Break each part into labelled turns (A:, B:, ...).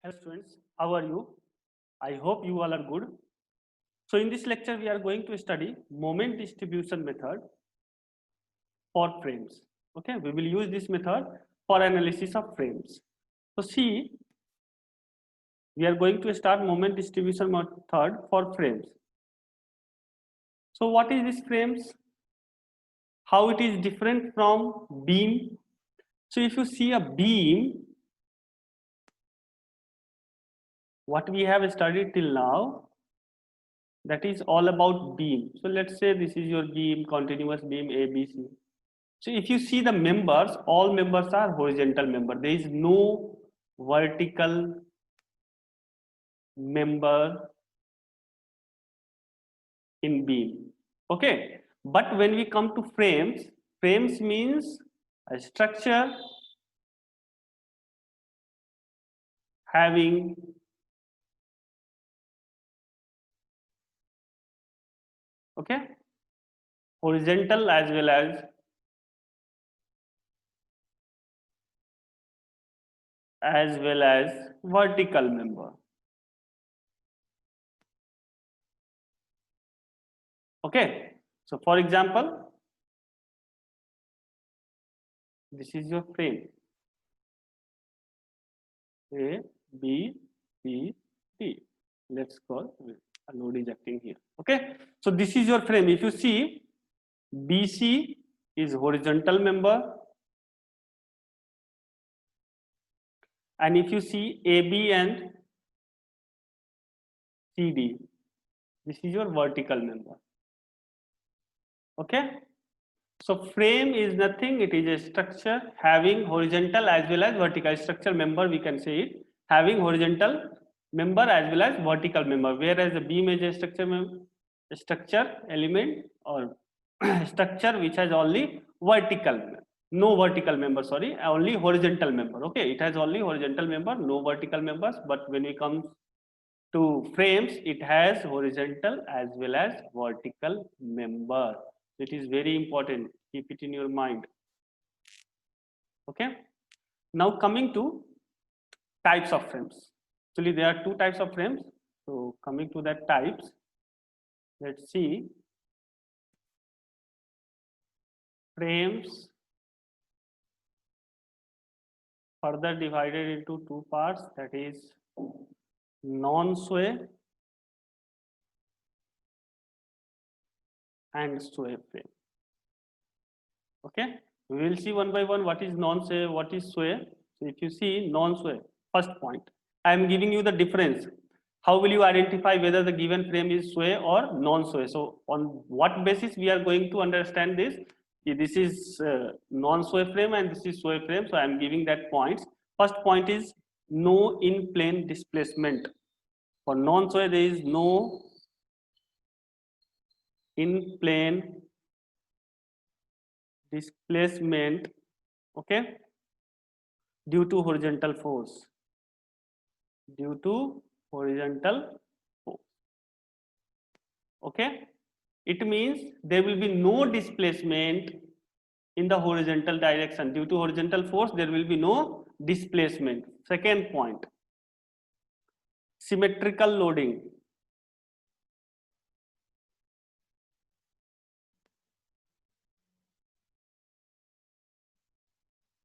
A: Hello students, how are you? I hope you all are good. So in this lecture we are going to study moment distribution method for frames. Okay, we will use this method for analysis of frames. So see, we are going to start moment distribution method for frames. So what is this frames? How it is different from beam? So if you see a beam, what we have studied till now, that is all about beam. So let's say this is your beam, continuous beam A, B, C. So if you see the members, all members are horizontal member. There is no vertical member in beam. Okay. But when we come to frames, frames means a structure having horizontal as well as vertical member. Okay. So for example, this is your frame A, B, C, D. Let's call a load is acting here. Okay. So this is your frame. If you see, BC is horizontal member, and if you see AB and CD, this is your vertical member. Okay. So frame is nothing, it is a structure having horizontal as well as vertical structure member, we can say it, having horizontal member as well as vertical member, whereas the beam is a structure element or structure which has only vertical, no vertical member, sorry, only horizontal member. Okay, it has only horizontal member, no vertical members, but when it comes to frames, it has horizontal as well as vertical member. It is very important, keep it in your mind. Okay. Now coming to types of frames. Actually there are two types of frames. So coming to that types, let's see. Frames further divided into two parts, that is non-sway and sway frame. Okay, we will see one by one what is non-sway, what is sway. So if you see non-sway, first point, I am giving you the difference. How will you identify whether the given frame is sway or non-sway? So on what basis we are going to understand this? This is non-sway frame and this is sway frame. So I am giving that points. First point is no in plane displacement. For non-sway there is no in plane displacement, okay, due to horizontal force, due to horizontal force. Okay, it means there will be no displacement in the horizontal direction. Due to horizontal force there will be no displacement. Second point, symmetrical loading.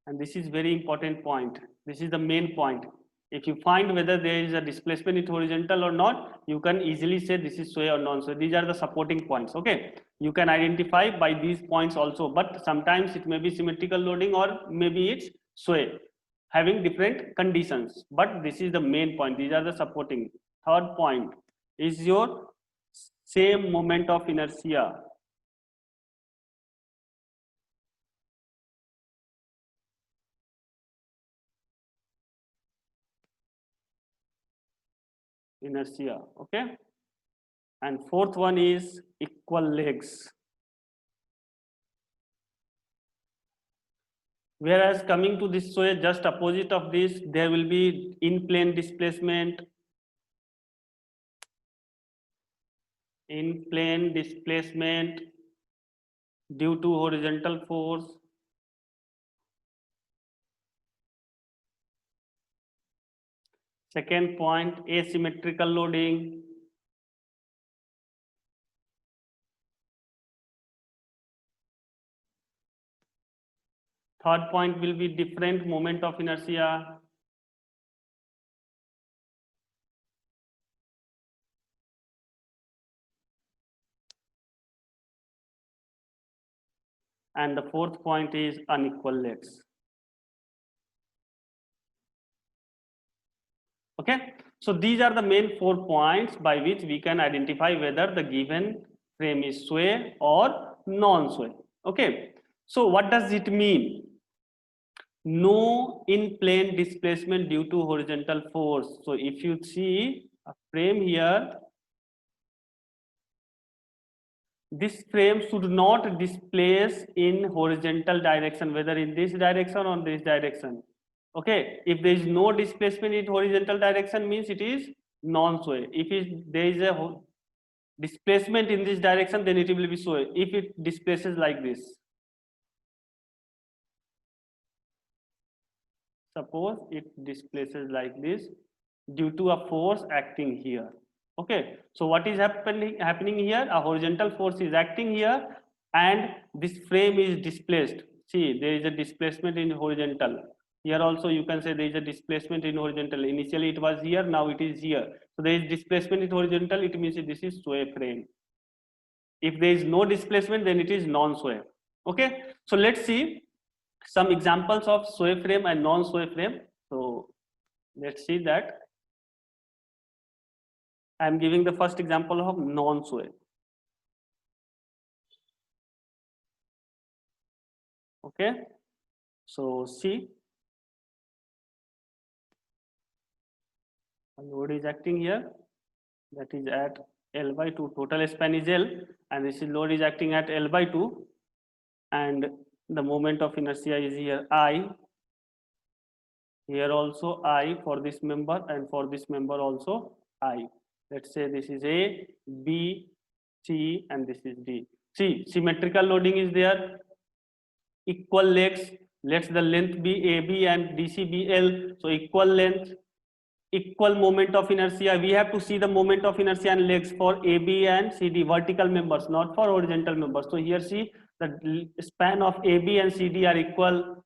A: And this is very important point. This is the main point. If you find whether there is a displacement in horizontal or not, you can easily say this is sway or non-sway. These are the supporting points. Okay, you can identify by these points also, but sometimes it may be symmetrical loading or maybe it's sway, having different conditions. But this is the main point. These are the supporting. Third point is your same moment of inertia. Inertia. Okay. And fourth one is equal legs. Whereas coming to this sway, just opposite of this, there will be in plane displacement, due to horizontal force. Second point, asymmetrical loading. Third point will be different moment of inertia. And the fourth point is unequal legs. Okay, so these are the main 4 points by which we can identify whether the given frame is sway or non-sway. Okay, so what does it mean? No in plane displacement due to horizontal force. So if you see a frame here, this frame should not displace in horizontal direction, whether in this direction or this direction. Okay, if there is no displacement in horizontal direction, means it is non-sway. If there is a displacement in this direction, then it will be sway. If it displaces like this, suppose it displaces like this due to a force acting here. Okay, so what is happening here? A horizontal force is acting here, and this frame is displaced. See, there is a displacement in horizontal. Here also you can say there is a displacement in horizontal. Initially it was here, now it is here. So there is displacement in horizontal, it means this is sway frame. If there is no displacement, then it is non-sway. Okay, so let's see some examples of sway frame and non-sway frame. So let's see that. I am giving the first example of non-sway. Okay, so see, a load is acting here, that is at L by 2, total span is L, and this load is acting at L by 2, and the moment of inertia is here I, here also I for this member, and for this member also I. Let's say this is A, B, C, and this is D. See, symmetrical loading is there, equal legs, let the length be AB and DC be L, so equal length, equal moment of inertia. We have to see the moment of inertia and legs for AB and CD, vertical members, not for horizontal members. So here see, the span of AB and CD are equal,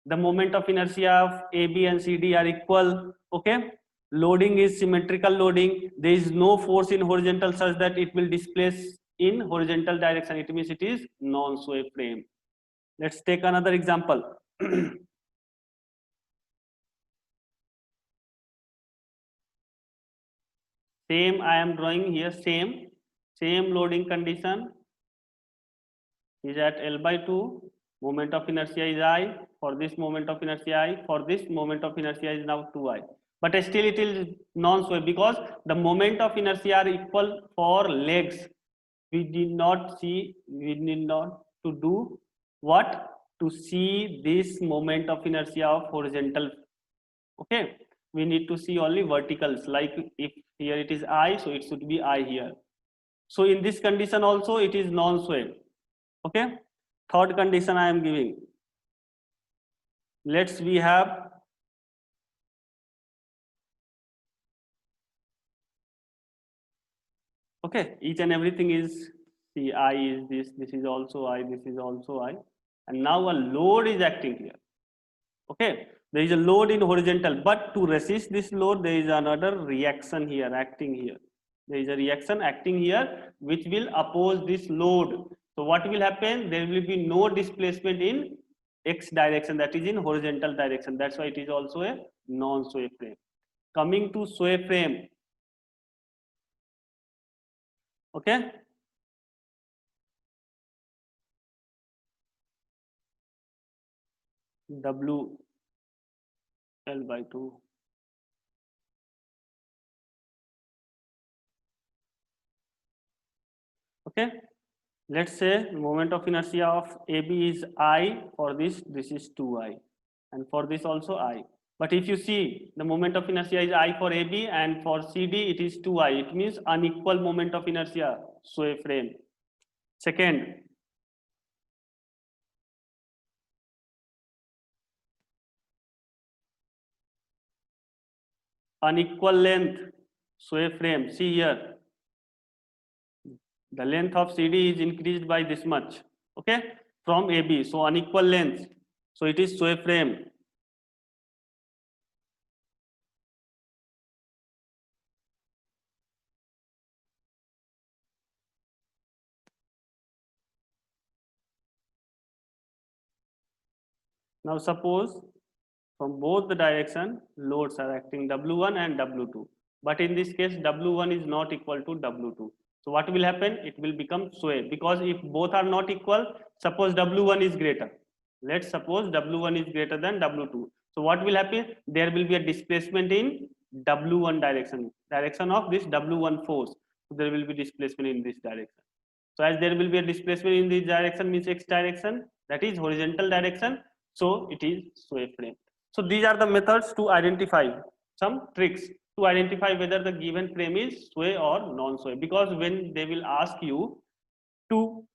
A: the moment of inertia of AB and CD are equal. Okay, loading is symmetrical loading, there is no force in horizontal such that it will displace in horizontal direction, it means it is non-sway frame. Let's take another example. Same I am drawing here, same loading condition is at L by 2, moment of inertia is I, for this moment of inertia I, for this moment of inertia is now 2I. But still it is non-sway because the moment of inertia are equal for legs. We need not to do what? To see this moment of inertia of horizontal. Okay, we need to see only verticals, like if here it is I, so it should be I here. So in this condition also it is non-sway. Okay, third condition I am giving. Let's we have okay, each and everything is, see, I is this is also I, this is also I, and now a load is acting here. Okay, there is a load in horizontal, but to resist this load there is another reaction here acting here. There is a reaction acting here which will oppose this load. So what will happen? There will be no displacement in x direction, that is in horizontal direction. That's why it is also a non-sway frame. Coming to sway frame. Okay, W L by 2. Okay, let's say moment of inertia of AB is I, for this is 2I, and for this also I. But if you see, the moment of inertia is I for AB, and for CD it is 2I. It means unequal moment of inertia, sway frame. Second, unequal length sway frame. See here, the length of CD is increased by this much, okay, from AB. So unequal length, so it is sway frame. Now suppose from both the direction loads are acting W1 and W2, but in this case W1 is not equal to W2. So what will happen? It will become sway, because if both are not equal, suppose W1 is greater. Let's suppose W1 is greater than W2. So what will happen? There will be a displacement in W1 direction of this W1 force. So there will be displacement in this direction. So as there will be a displacement in this direction, means X direction, that is horizontal direction. So it is sway frame. So these are the methods to identify, some tricks to identify whether the given frame is sway or non-sway. Because when they will ask you to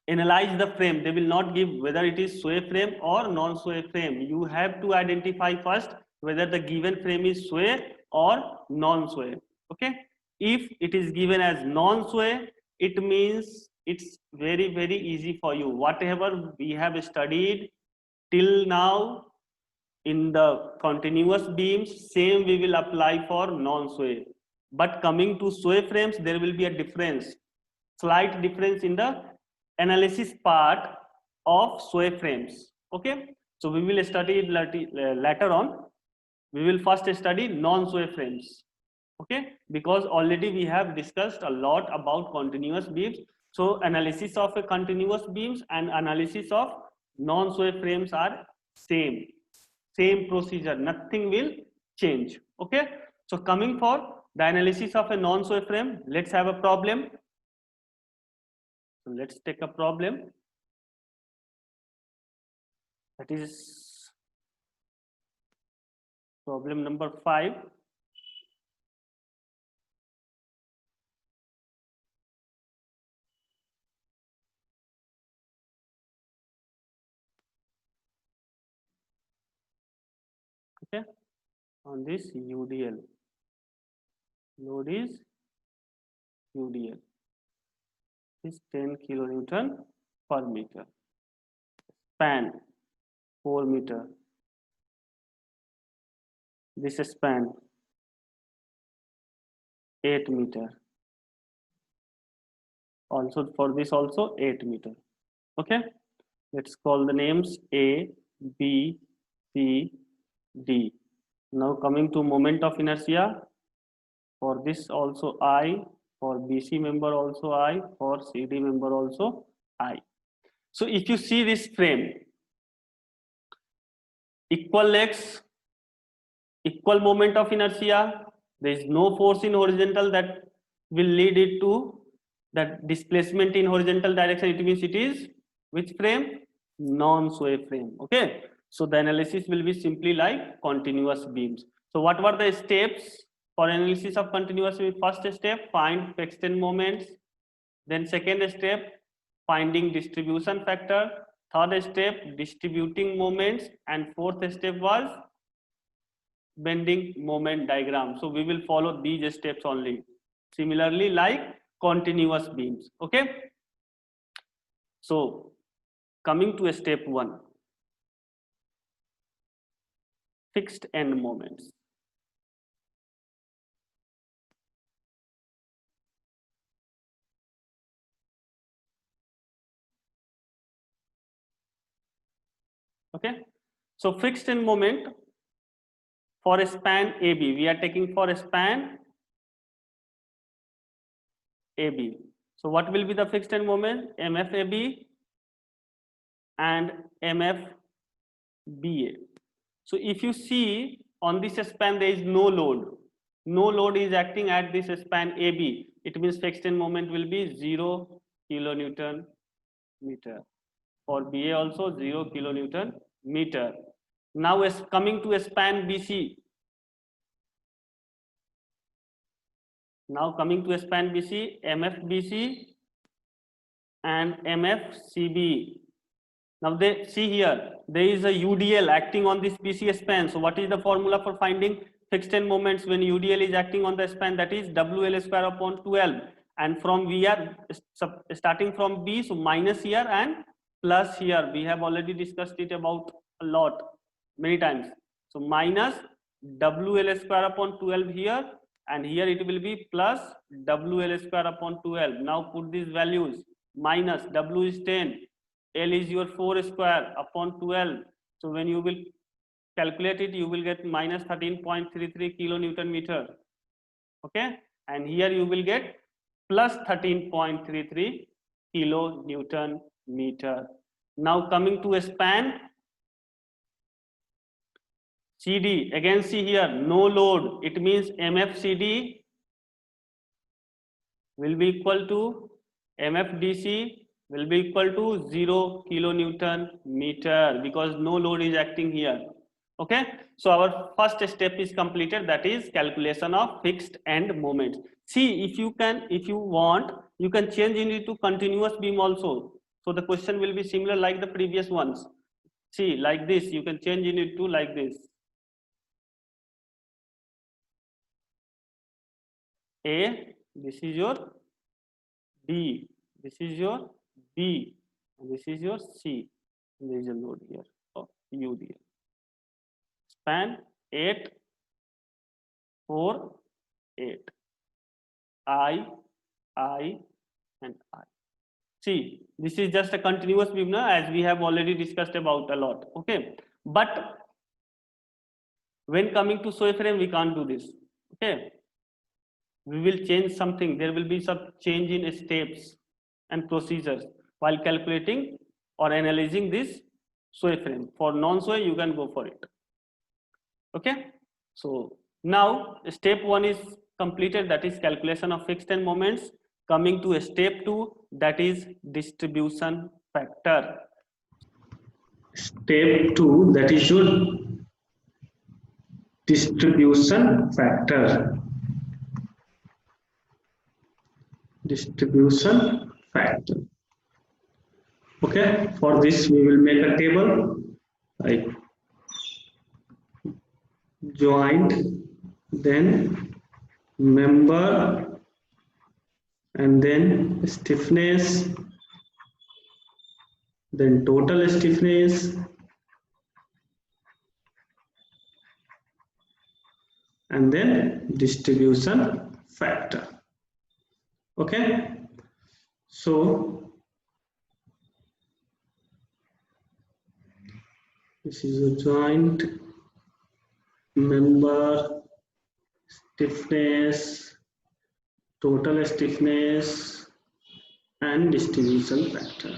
A: analyze the frame, they will not give whether it is sway frame or non-sway frame. You have to identify first whether the given frame is sway or non-sway. Okay. If it is given as non-sway, it means it's very easy for you. Whatever we have studied till now in the continuous beams, same we will apply for non-sway. But coming to sway frames, there will be a difference, slight difference in the analysis part of sway frames. Okay, so we will study it later on. We will first study non-sway frames. Okay, because already we have discussed a lot about continuous beams. So analysis of a continuous beams and analysis of non-sway frames are same procedure, nothing will change. Okay, so coming for the analysis of a non-sway frame, let's have a problem. So let's take a problem, that is problem number 5. Okay, on this UDL, load is UDL, is 10 kilonewton per meter, span 4 meter, this span 8 meter, also for this also 8 meter. Okay, let's call the names A, B, C, D. Now coming to moment of inertia, for this also I, for BC member also I, for CD member also I. So if you see this frame, equal legs, equal moment of inertia, there is no force in horizontal that will lead it to that displacement in horizontal direction. It means it is which frame? Non-sway frame. Okay, so the analysis will be simply like continuous beams. So what were the steps for analysis of continuous beam? First step, find fixed end moments. Then second step, finding distribution factor. Third step, distributing moments. And fourth step was bending moment diagram. So we will follow these steps only. Similarly, like continuous beams. Okay. So coming to step 1, fixed end moments. Okay, so fixed end moment for a span AB, we are taking for a span AB. So what will be the fixed end moment? MFAB and MFBA. So if you see on this span there is no load. No load is acting at this span AB. It means fixed end moment will be 0 kilonewton meter. For BA also 0 kilonewton meter. Now is coming to a span BC. Now coming to a span BC, MFBC and MFCB. Now they see here, there is a UDL acting on this BC span. So what is the formula for finding fixed end moments when UDL is acting on the span, that is WL square upon 12. And from we are starting from B, so minus here and plus here. We have already discussed it about a lot, many times. So minus WL square upon 12 here, and here it will be plus WL square upon 12. Now put these values. Minus W is 10, L is your 4 square upon 12. So when you will calculate it, you will get minus 13.33 kilonewton meter. Okay, and here you will get plus 13.33 kilonewton meter. Now coming to a span CD, again see here, no load, it means MFCD will be equal to MFDC will be equal to 0 kilonewton meter, because no load is acting here. Okay, so our first step is completed, that is calculation of fixed end moments. See, if you want, you can change it into continuous beam also. So the question will be similar like the previous ones. See, like this, you can change it into like this. A, this is your D, this is your B, and this is your C. And there is a load here of UDL. Span 8, 4, 8. I, and I. See, this is just a continuous beam now, as we have already discussed about a lot. Okay, but when coming to SOE frame, we can't do this. Okay, we will change something. There will be some change in steps and procedures while calculating or analyzing this SOE frame. For non-SOE, you can go for it. Okay, so now step 1 is completed, that is calculation of fixed end moments. Coming to step 2, that is distribution factor.
B: Step 2, that is your distribution factor. Distribution factor. Okay, for this we will make a table like joint, then member, and then stiffness, then total stiffness, and then distribution factor. Okay, so this is a joint, member, stiffness, total stiffness, and distribution factor.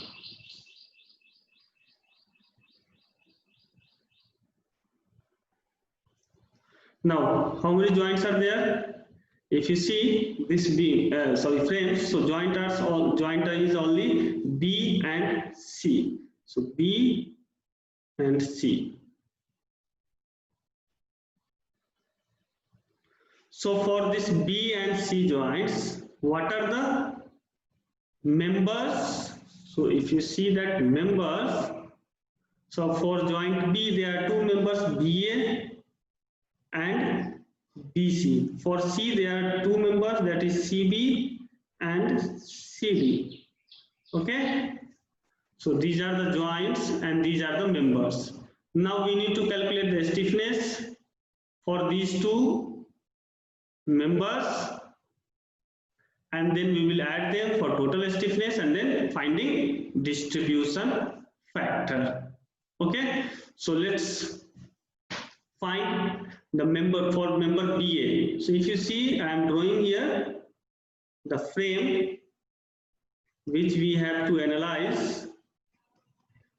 B: Now, how many joints are there? If you see this frame, so jointer is only B and C. So B and C. So for this B and C joints, what are the members? So if you see that members, so for joint B, there are two members, BA and BC. For C, there are two members, that is CB and CD. Okay, so these are the joints and these are the members. Now we need to calculate the stiffness for these two members, and then we will add them for total stiffness and then finding distribution factor. Okay, so let's find the member for member BA. So if you see, I am drawing here the frame which we have to analyze,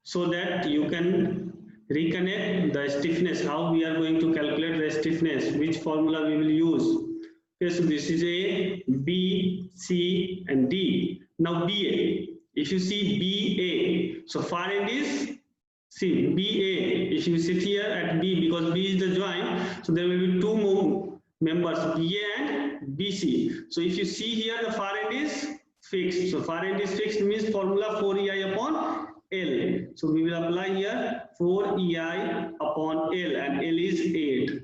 B: so that you can reconnect the stiffness, how we are going to calculate the stiffness, which formula we will use. Okay, so this is A, B, C, and D. Now BA, if you see BA, so far end is, see BA, if you sit here at B, because B is the joint, so there will be two more members, BA and BC. So if you see here, the far end is fixed. So far end is fixed means formula 4EI upon L. So we will apply here 4EI upon L, and L is 8.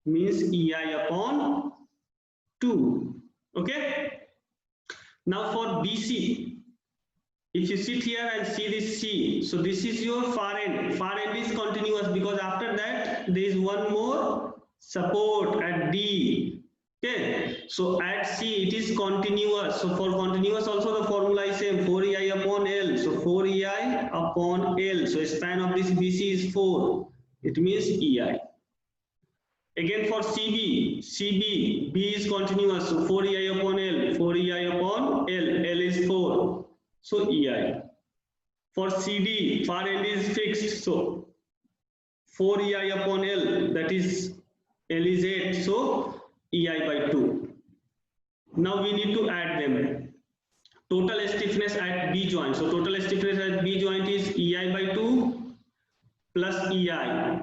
B: means EI upon 2. Okay, now for BC, if you sit here and see this C, so this is your far end. Far end is continuous because after that there is one more support at D. Okay, so at C it is continuous. So for continuous also the formula is same, 4EI upon L. So 4EI upon L. So span of this BC is 4. It means EI. Again for CB, B is continuous. So 4EI upon L. 4EI upon L. L is 4. So EI. For CD, far end is fixed. So 4EI upon L, that is L is 8. So EI by 2. Now we need to add them. Total stiffness at B joint. So total stiffness at B joint is EI by 2 plus EI.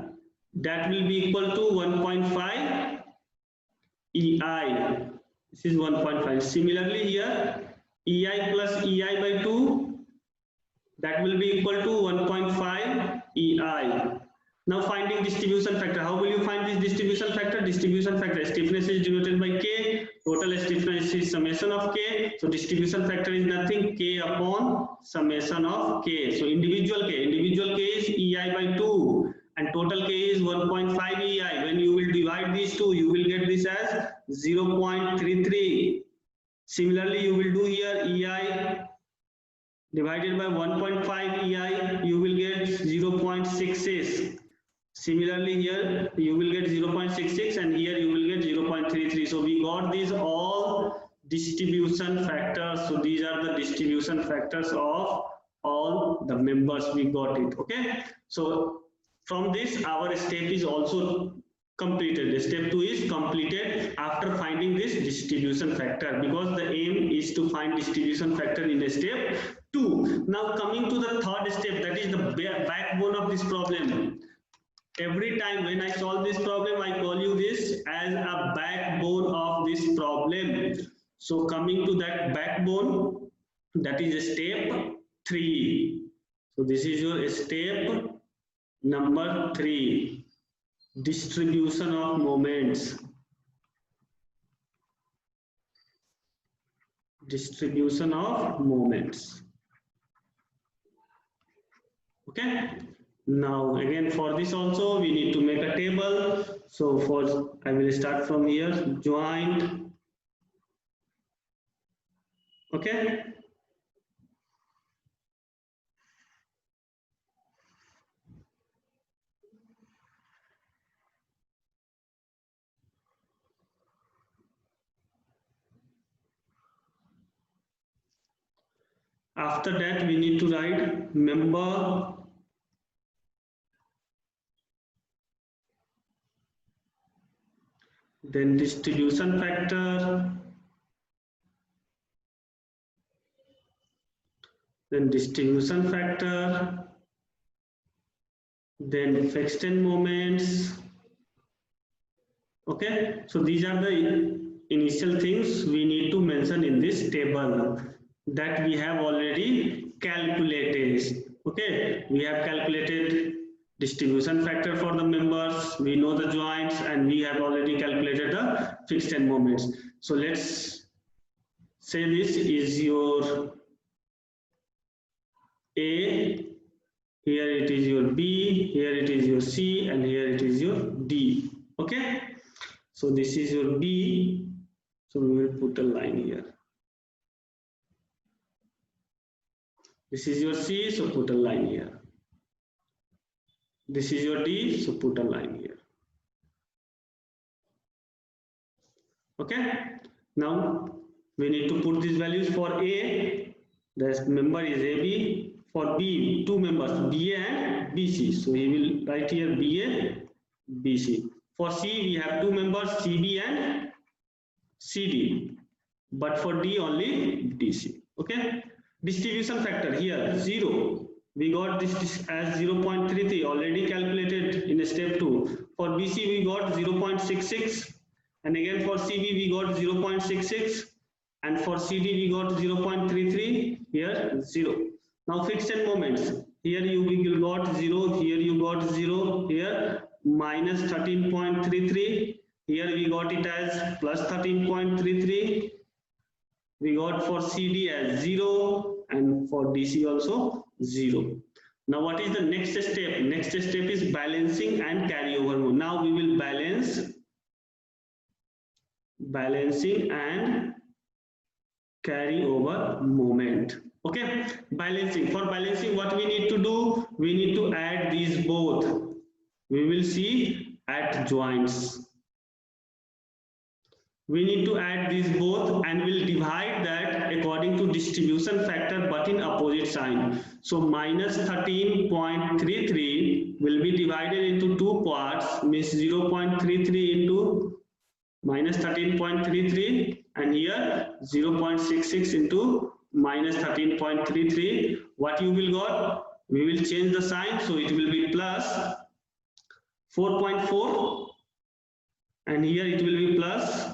B: That will be equal to 1.5 EI. This is 1.5. Similarly here, EI plus EI by 2, that will be equal to 1.5 EI. Now finding distribution factor. How will you find this distribution factor? Distribution factor, stiffness is denoted by K, total stiffness is summation of K. So distribution factor is nothing, K upon summation of K. So individual K is EI by 2 and total K is 1.5 EI. When you will divide these two, you will get this as 0.33. Similarly, you will do here EI divided by 1.5 EI, you will get 0.66. Similarly, here you will get 0.66 and here you will get 0.33. So we got these all distribution factors. So these are the distribution factors of all the members. We got it. Okay. So from this, our step is also completed. Step 2 is completed after finding this distribution factor, because the aim is to find distribution factor in step 2. Now coming to the third step, that is the backbone of this problem. Every time when I solve this problem, I call you this as a backbone of this problem. So coming to that backbone, that is step 3. So this is your step number 3, distribution of moments. Distribution of moments. Okay. Now again for this also we need to make a table. So for I will start from here, joint. Okay. After that we need to write member then distribution factor, then distribution factor, then fixed end moments. Okay, so these are the initial things we need to mention in this table that we have already calculated. Okay, we have calculated distribution factor for the members, we know the joints, and we have already calculated the fixed end moments. So let's say this is your A, here it is your B, here it is your C, and here it is your D. Okay, so this is your B, so we will put a line here. This is your C, so put a line here. This is your D, so put a line here. Okay, now we need to put these values. For A, the member is AB. For B, two members, BA and BC. So he will write here BA, BC. For C, we have two members, CB and CD. But for D, only DC. Okay, distribution factor here 0. We got this as 0.33 already calculated in step 2. For BC we got 0.66, and again for CB we got 0.66, and for CD we got 0.33, here 0. Now fixed end moments, here you got 0, here you got 0, here minus 13.33, Here we got it as plus 13.33. We got for CD as 0 and for DC also 0. Now what is the next step? Next step is balancing and carryover mode. Now we will balancing and carryover moment. Okay, balancing. For balancing, what we need to do? We need to add these both. We will see at joints. We need to add these both and we'll divide that according to distribution factor but in opposite sign. So minus 13.33 will be divided into two parts, means 0.33 into minus 13.33 and here 0.66 into minus 13.33. What you will got? We will change the sign, so it will be plus 4.4 and here it will be plus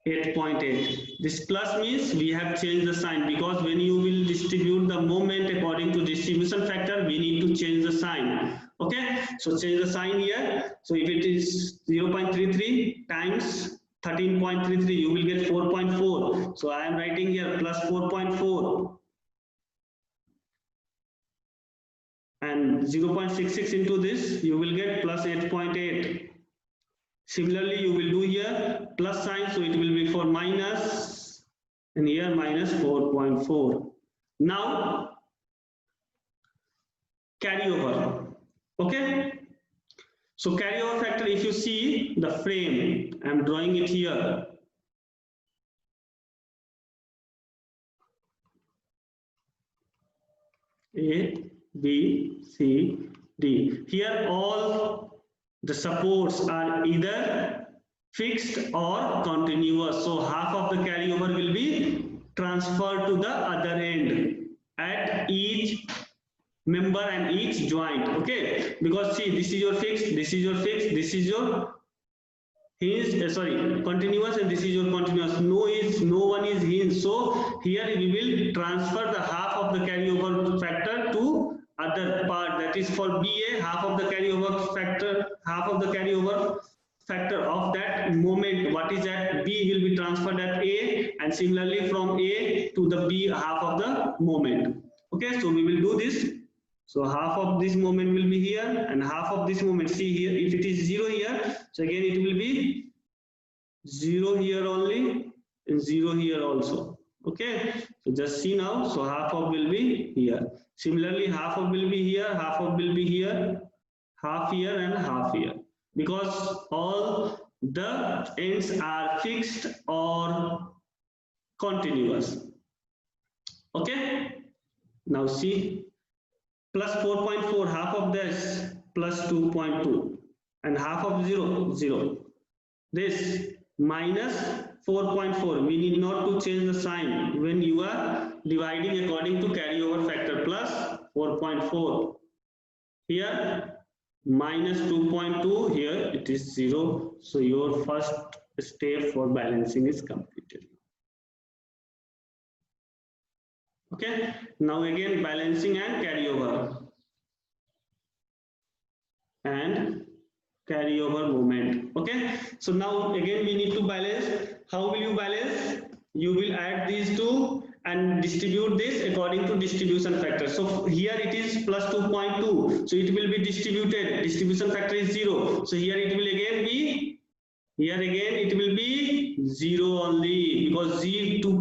B: 8.8. This plus means we have changed the sign, because when you will distribute the moment according to distribution factor, we need to change the sign. Okay, so change the sign here. So if it is 0.33 times 13.33, you will get 4.4. So I am writing here plus 4.4 and 0.66 into this, you will get plus 8.8. Similarly, you will do here plus sign, so it will be for minus and here minus 4.4. Now carryover. Okay, so carryover factor, if you see the frame, I am drawing it here. A, B, C, D. Here all the supports are either fixed or continuous. So half of the carryover will be transferred to the other end at each member and each joint. Okay, because see, this is your fixed, this is your fixed, this is your continuous, and this is your continuous. No one is hinge. So here we will transfer the half of the carryover factor to other part, that is for BA, half of the carryover factor of that moment, what is that B will be transferred at A, and similarly from A to the B, half of the moment. Okay, so we will do this. So half of this moment will be here and half of this moment, see here, if it is 0 here, so again it will be 0 here only and 0 here also. Okay, so just see now, so half of will be here. Similarly, half of will be here, half of will be here, half here and half here, because all the ends are fixed or continuous. Okay, now see, plus 4.4, half of this plus 2.2 and half of 0, 0. This minus 4.4, we need not to change the sign when you are dividing according to carryover factor, plus 4.4. Here minus 2.2, here it is 0. So your first step for balancing is completed. Okay, now again balancing and carryover moment. Okay, so now again we need to balance. How will you balance? You will add these two and distribute this according to distribution factor. So here it is plus 2.2, so it will be distributed, distribution factor is 0, so here it will again be, here again it will be 0 only, because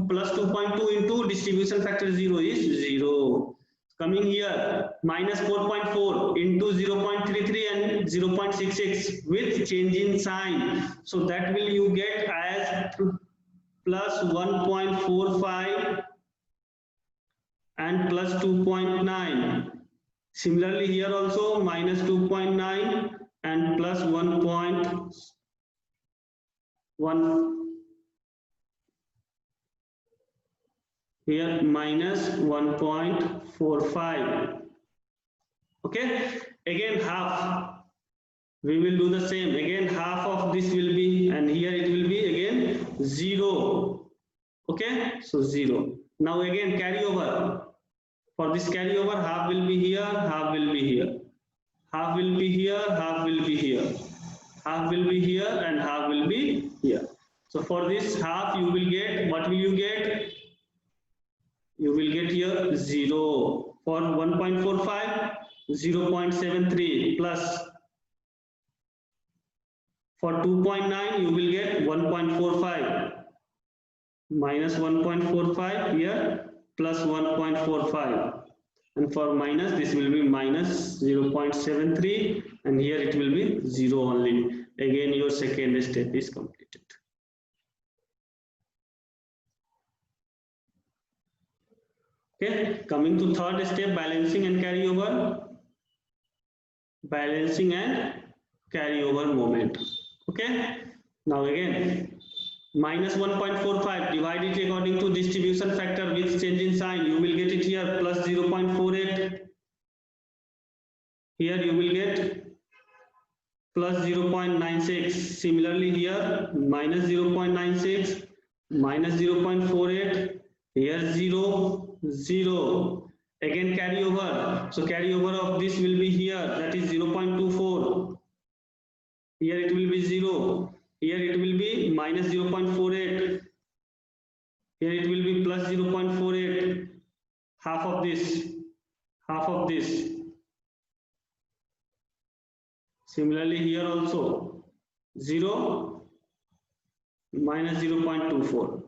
B: plus 2.2 into distribution factor 0 is 0. Coming here, minus 4.4 into 0.33 and 0.66 with change in sign. So that will you get as plus 1.45 and plus 2.9. Similarly, here also minus 2.9 and plus 1.1. Here minus 1.45. Okay, again half, we will do the same, again half of this will be, and here it will be again 0. Okay, so 0. Now again carryover, for this carryover half will be here, half will be here, half will be here, half will be here, half will be here and half will be here. So for this half you will get, what will you get? You will get here 0. For 1.45, 0.73 plus. For 2.9 you will get 1.45 minus 1.45 here plus 1.45, and for minus this will be minus 0.73, and here it will be 0 only. Again your second step is completed. Okay, coming to third step, balancing and carryover. Balancing and carryover moment. Okay, now again minus 1.45, divide it according to distribution factor with change in sign. You will get it here plus 0.48. Here you will get plus 0.96. Similarly here minus 0.96, minus 0.48. Here 0, 0. Again carryover. So carryover of this will be here, that is 0.24. Here it will be 0. Here it will be minus 0.48. Here it will be plus 0.48. Half of this. Half of this. Similarly here also 0 minus 0.24.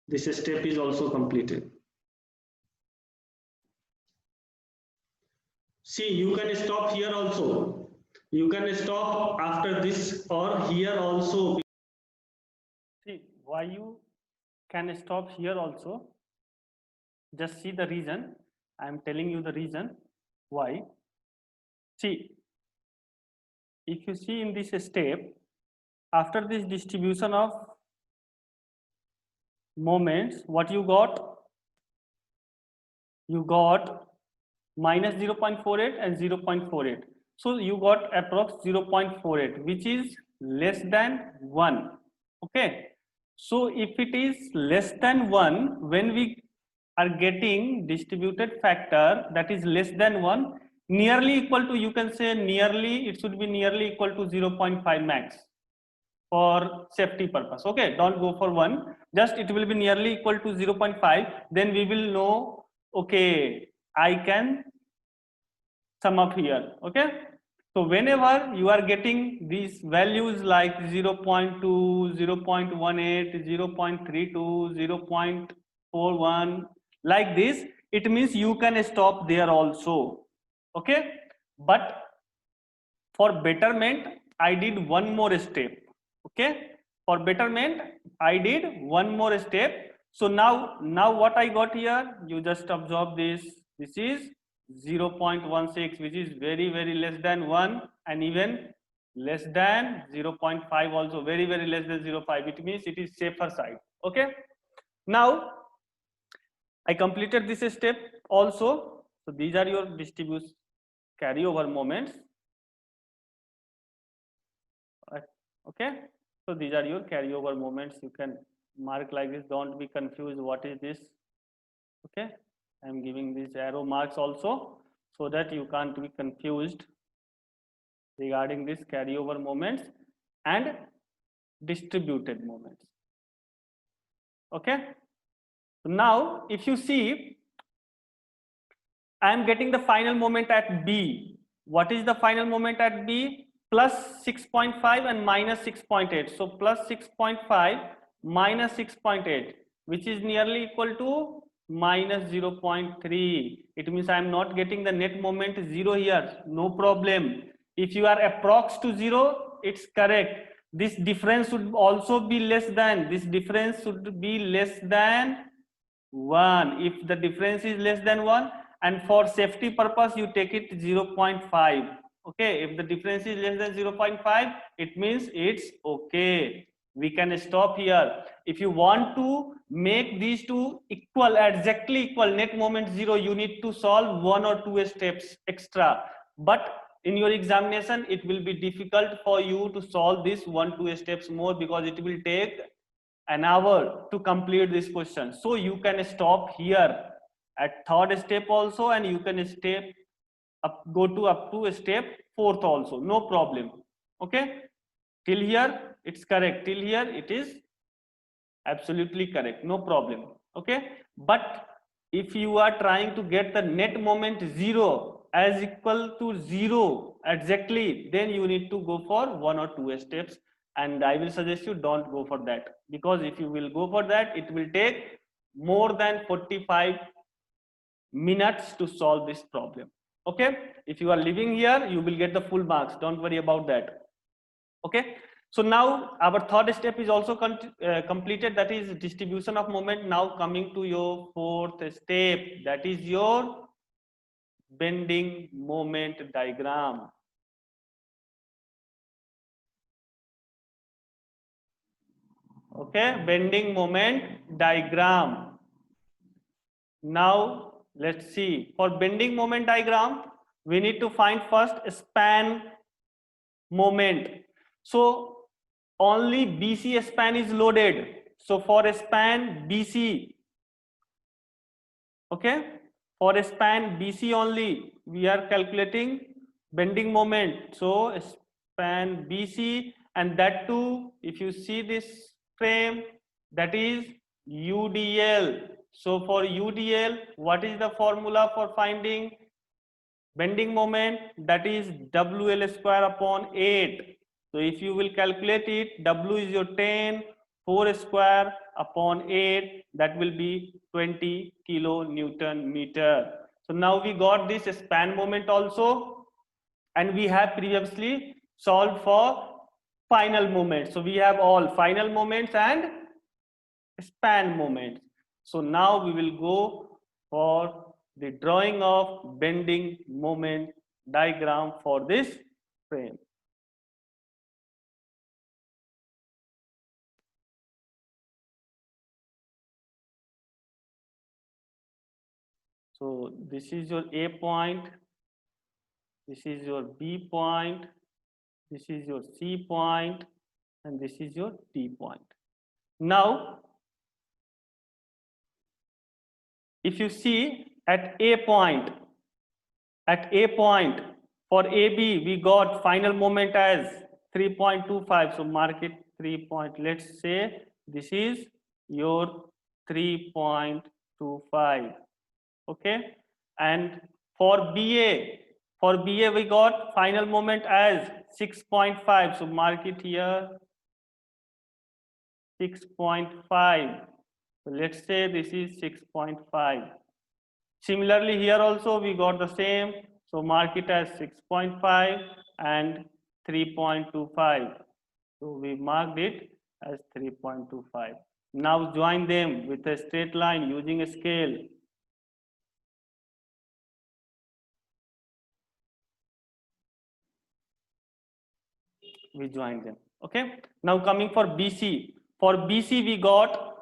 B: This step is also completed. See, you can stop here also. You can stop after this or here also.
A: See, why you can stop here also? Just see the reason. I am telling you the reason why. See, if you see in this step, after this distribution of moments, what you got? You got minus 0.48 and 0.48. So you got approx 0.48, which is less than 1. Okay. So if it is less than 1, when we are getting distributed factor that is less than 1, nearly equal to, you can say nearly, it should be nearly equal to 0.5 max for safety purpose. Okay, don't go for 1, just it will be nearly equal to 0.5. Then we will know, okay, I can sum up here. Okay, so whenever you are getting these values like 0.2, 0.18, 0.32, 0.41 like this, it means you can stop there also. Okay, but for betterment I did one more step. Okay, for betterment I did one more step. So now what I got here, you just observe this. This is 0.16, which is very less than 1, and even less than 0.5 also, very less than 0.5. It means it is safer side. Okay, now I completed this step also. So these are your distribution carryover moments. Okay, so these are your carryover moments. You can mark like this, don't be confused what is this. Okay, I am giving these arrow marks also so that you can't be confused regarding this carryover moments and distributed moments. Okay, now if you see, I am getting the final moment at B. What is the final moment at B? Plus 6.5 and minus 6.8. So plus 6.5 minus 6.8, which is nearly equal to minus 0.3. It means I am not getting the net moment 0 here. No problem. If you are approx to 0, it's correct. This difference should also be less than. This difference should be less than 1. If the difference is less than 1, and for safety purpose you take it 0.5. Okay, if the difference is less than 0.5, it means it's okay. We can stop here. If you want to make these two equal, exactly equal, net moment 0, you need to solve 1 or 2 steps extra. But in your examination, it will be difficult for you to solve this 1-2 steps more, because it will take an hour to complete this question. So you can stop here at third step also, and you can step up, go to up to step fourth also, no problem. Okay, Till here it's correct, till here it is absolutely correct, no problem. Okay, but if you are trying to get the net moment 0 as equal to 0 exactly, then you need to go for 1 or 2 steps, and I will suggest you don't go for that, because if you will go for that, it will take more than 45 minutes to solve this problem. Okay, if you are living here, you will get the full marks, don't worry about that. Okay, so now our third step is also completed, that is distribution of moment. Now coming to your fourth step, that is your bending moment diagram. Okay, bending moment diagram. Now let's see, for bending moment diagram, we need to find first span moment. So only BC span is loaded. So for a span BC, okay, for a span BC only, we are calculating bending moment. So span BC, and that too, if you see this frame, that is UDL. So for UDL, what is the formula for finding bending moment? That is WL square upon 8. So if you will calculate it, W is your 10, 4 square upon 8, that will be 20 kilonewton meter. So now we got this span moment also, and we have previously solved for final moment. So we have all final moments and span moments. So now we will go for the drawing of bending moment diagram for this frame. So this is your A point, this is your B point, this is your C point, and this is your D point. Now, if you see at A point for AB, we got final moment as 3.25. So mark it 3 point. Let's say this is your 3.25. Okay, and for BA we got final moment as 6.5. So mark it here 6.5. So let's say this is 6.5. Similarly, here also we got the same. So mark it as 6.5 and 3.25. So we marked it as 3.25. Now join them with a straight line using a scale. We join them. Okay. Now coming for BC. For BC we got,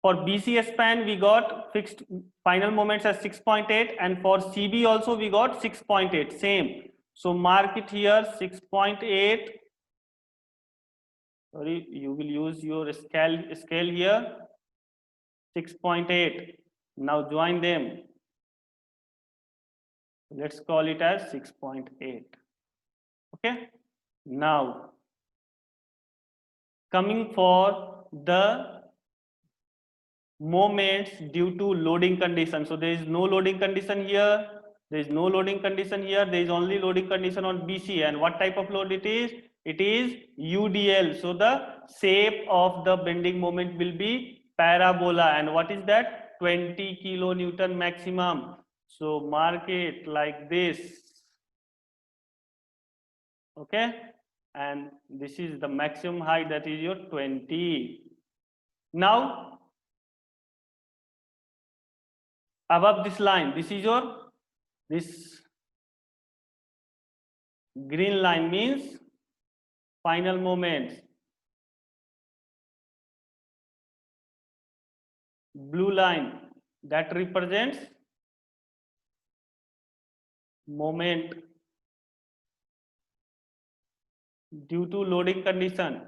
A: for BC span we got fixed final moments as 6.8, and for CB also we got 6.8, same. So mark it here 6.8. Sorry, you will use your scale here 6.8. Now join them. Let's call it as 6.8. Okay. Now coming for the moments due to loading condition. So there is no loading condition here, there is no loading condition here, there is only loading condition on BC. And what type of load it is? It is UDL. So the shape of the bending moment will be parabola. And what is that? 20 kilonewton maximum. So mark it like this. Okay, and this is the maximum height, that is your 20. Now above this line, this is your, this green line means final moments, blue line that represents moment due to loading condition.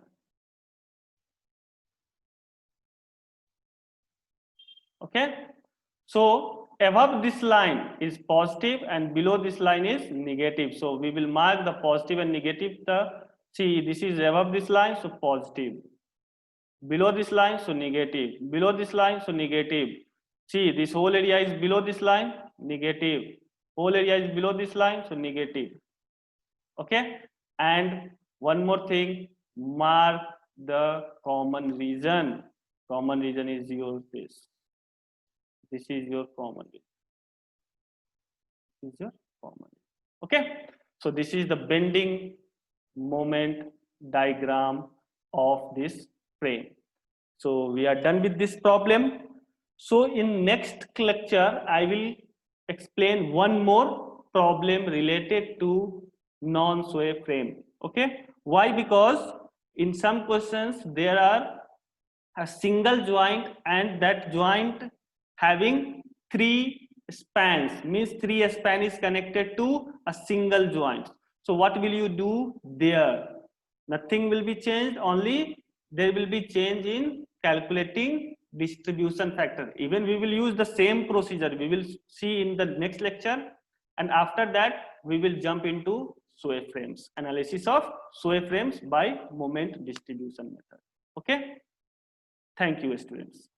A: Okay, so above this line is positive and below this line is negative. So we will mark the positive and negative the See, this is above this line, so positive. Below this line, so negative. Below this line, so negative. See, this whole area is below this line, negative. Whole area is below this line, so negative. Okay. And one more thing, mark the common region. Common region is your this. This is your common region. This is your common region. Okay. So this is the bending moment diagram of this frame. So we are done with this problem. So in next lecture, I will explain one more problem related to non-sway frame. Okay. Why? Because in some questions there are a single joint and that joint having three spans, means three span is connected to a single joint. So what will you do there? Nothing will be changed, only there will be change in calculating distribution factor. Even we will use the same procedure, we will see in the next lecture, and after that we will jump into sway frames, analysis of sway frames by moment distribution method. Okay. Thank you, students.